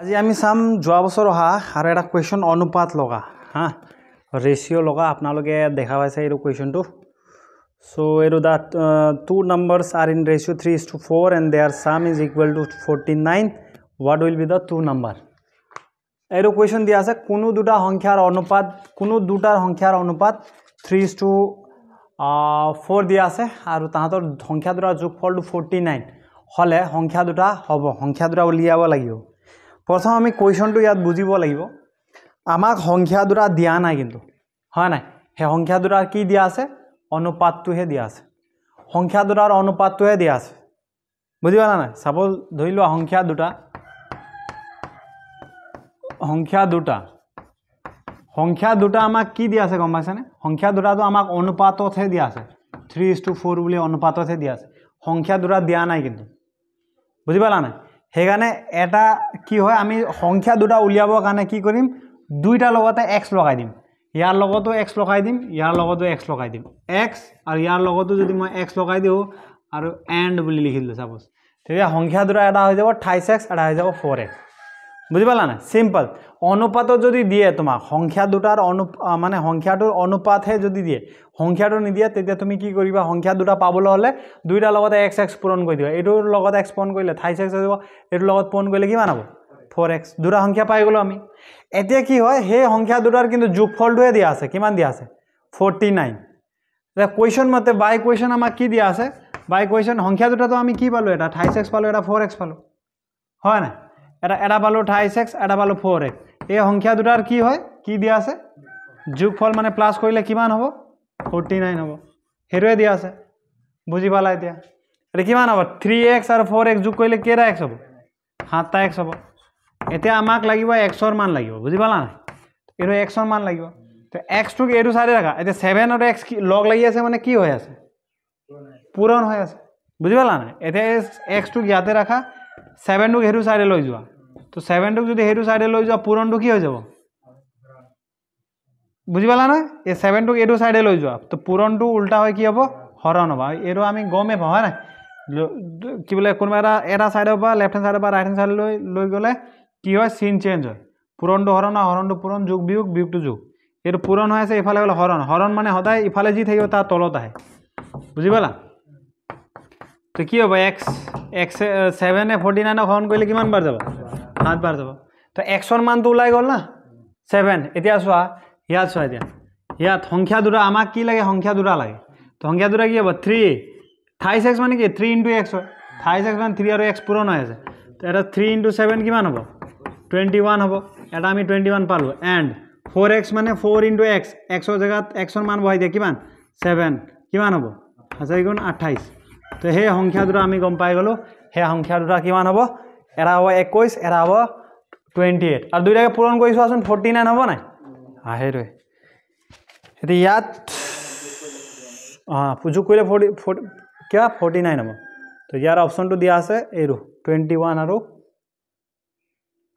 আজি আমি চাম যোৱা বছৰ অহা আৰু এটা কুৱেশ্যন অনুপাত লগা হা ৰেচিঅ' লগা আপোনালোকে দেখা পাইছে এই কুৱেশ্যনটো সো এইটো দা two numbers are in ratio 3:4 and their sum is equal to 49 what will be the two number এইটো কুৱেশ্যন দিয়া আছে কোনো দুটা সংখ্যাৰ অনুপাত 3:4 দিয়া আছে আৰু তাহাঁতৰ সংখ্যা দুটাৰ যোগফলটো 49 হলে সংখ্যা দুটা হ'ব সংখ্যা দুটা উলিয়াব লাগিব প্ৰথম আমি কুৱেশ্যনটো ইয়াত বুজিব লাগিব আমাক সংখ্যা দুটা দিয়া নাই কিন্তু হয় নাই হে সংখ্যা দুটাৰ কি দিয়া আছে অনুপাতটোহে দিয়া আছে সংখ্যা দুটাৰ অনুপাতটোহে দিয়া আছে বুজি পালা নাই সাপোজ ধৰি লোৱা সংখ্যা দুটা আমাক কি দিয়া আছে গম পাইছানে সংখ্যা দুটাটো আমাক অনুপাততহে দিয়া আছে 3:4 বুলি অনুপাততহে দিয়া আছে সংখ্যা দুটা দিয়া নাই কিন্তু বুজি পালা নাই হেগানে এটা কি হয় আমি সংখ্যা দুটা উলিয়াবৰ কাৰণে কি কৰিম দুইটা লগতে x লগাই দিম ইয়াৰ লগতো x লগাই দিম ইয়াৰ লগতো x লগাই দিম x আৰু ইয়াৰ লগতো যদি মই x লগাই দিও আৰু and বুলি লিখি দিলো সাপোজ তেতিয়া সংখ্যা দুটা এটা হৈ যাব 28x এটা হৈ যাব 4x বুজি পালা না সিম্পল অনুপাতত যদি দিয়ে তোমাক সংখ্যা দুটাৰ মানে সংখ্যাটোৰ অনুপাতহে যদি দিয়ে সংখ্যাটো নিদিয়ে তেতিয়া তুমি কি কৰিবা সংখ্যা দুটা পাবলৈ হলে দুইটা লগতে x পূৰণ কৰি দিবা এটোৰ লগত x পূৰণ কৰিলে 28x হৈ যাব এটোৰ লগত পূৰণ কৰিলে কিমান হ'ব 4x দুটা সংখ্যা পাই গলো আমি এতিয়া কি হয় হে সংখ্যা দুটাৰ কিন্তু যোগফলটোহে দিয়া আছে কিমান দিয়া আছে 49 দা কোৱেশ্চন মতে বাই কোৱেশ্চন আমাক কি দিয়া আছে বাই কোৱেশ্চন সংখ্যা দুটাটো আমি কি পালো এটা 28x পালো এটা 4x পালো হয় না এটা পালো 28x এটা পালো 4x এই সংখ্যা দুটাৰ কি হয় কি দিয়া আছে যোগফল মানে প্লাস কৰিলে কিমান হ'ব 49 হ'ব হেৰুৱে দিয়া আছে বুজি পালা এতিয়া এটা কিমান হ'ব 3x আৰু 4x যোগ কৰিলে কেটা x হ'ব 7x হ'ব এতিয়া আমাক লাগিব x ৰ মান লাগিব বুজি পালা না এটো x ৰ মান লাগিব তো x টুক এটো সাইডে ৰাখা এতিয়া 7 আৰু x লগ লাগি আছে মানে কি হৈ আছে পূৰণ হৈ আছে বুজি পালা না এতিয়া x টুক ইয়াতে ৰাখা 7 টুক হেৰু সাইডে লৈ যোৱা তো 7 টুক যদি হেৰু সাইডে লৈ যোৱা পূৰণটো কি হৈ যাব বুজি পালা না এই 7 টুক এটো সাইডে লৈ যোৱা তো পূৰণটো উল্টা হৈ কি হ'ব হৰণ হ'ব এটো আমি গমে পাওঁ হয় না কি বলে কোনবা এটা সাইডৰ পৰা লেফট হ্যান্ড সাইডৰ পৰা ৰাইট হ্যান্ড সাইড লৈ গলে কি হয় সিন চেঞ্জ হয় পূৰণটো হৰণ হৰণটো পূৰণ যোগ বিয়োগটো যোগ এটো পূৰণ হৈ আছে ইফালে হলে হৰণ মানে সদায় ইফালে যি থাকিব তাৰ তলত আহে বুজি পালা তো কি হ'ব x 7 এ 49 হৰণ কৰিলে কিমান বাৰ যাব 7 বাৰ যাব তো x ৰ মানটো ওলাই গল না 7 এতিয়া চোৱা ইয়াত চোৱা এতিয়া ইয়াত সংখ্যা দুটা আমাক কি লাগে সংখ্যা দুটা লাগে তো সংখ্যা দুটা কি হ'ব 3 28x মানে কি 3 * x হয় 28x মানে 3 আৰু x পূৰণ হৈ আছে তো এটা 3 * 7 কিমান হ'ব 21 হ'ব এটা আমি 21 পালো and 4x মানে 4 * x x ৰ জায়গাত x ৰ মান বহাই দিয়া কিমান 7 কিমান হ'ব 7 * 28 তো হে সংখ্যা দুটা আমি গম পাই গলো হে সংখ্যা দুটা কিমান হ'ব এটা হ'ব 21 এটা হ'ব 28 আৰু দুইটাকে পূৰণ কৰি চোৱাচোন 49 হ'ব নাই হেৰে এতি ইয়াত যোগ কৰিলে 40 কিয়া 49 হ'ব তো ইয়াৰ অপচনটো দিয়া আছে এৰো 21 আৰু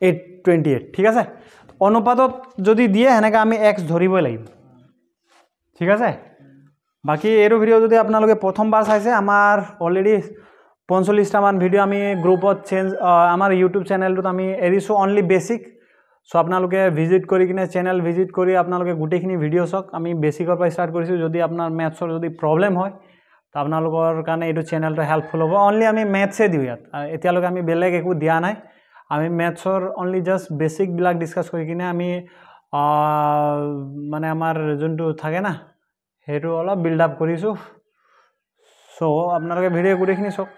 28 ঠিক আছে অনুপাতত যদি দিয়ে হেনেকা আমি x ধৰিবই লাগিব ঠিক আছে বাকি এৰো ভিডিও যদি আপোনালোকে প্ৰথমবাৰ চাইছে আমাৰ অলৰেডি 45 টা মান ভিডিও আমি গ্ৰুপত চেঞ্জ আমাৰ ইউটিউব চেনেলটোত আমি এৰিছো অনলি বেসিক সো আপোনালোকে ভিজিট কৰি কিনে চেনেল ভিজিট কৰি আপোনালোকে গুটেখিনি ভিডিও চাওক আমি বেসিকৰ পৰা ষ্টাৰ্ট কৰিছো যদি আপোনাৰ ম্যাথছৰ যদি প্ৰবলেম হয় তা আপোনালোকৰ কাৰণে এটো চেনেলটো হেল্পফুল হ'ব অনলি আমি ম্যাথছে দিও ইয়াত এতিয়ালৈকে আমি বেলেগ একো দিয়া নাই আমি ম্যাথছৰ অনলি জাস্ট বেসিক বিলাক ডিসকাস কৰি কিনে আমি মানে আমাৰ যোনটো থাকে না হেটো অলপ বিল্ড আপ কৰিছো সো আপোনালোকে ভিডিও গুটেখিনি চাওক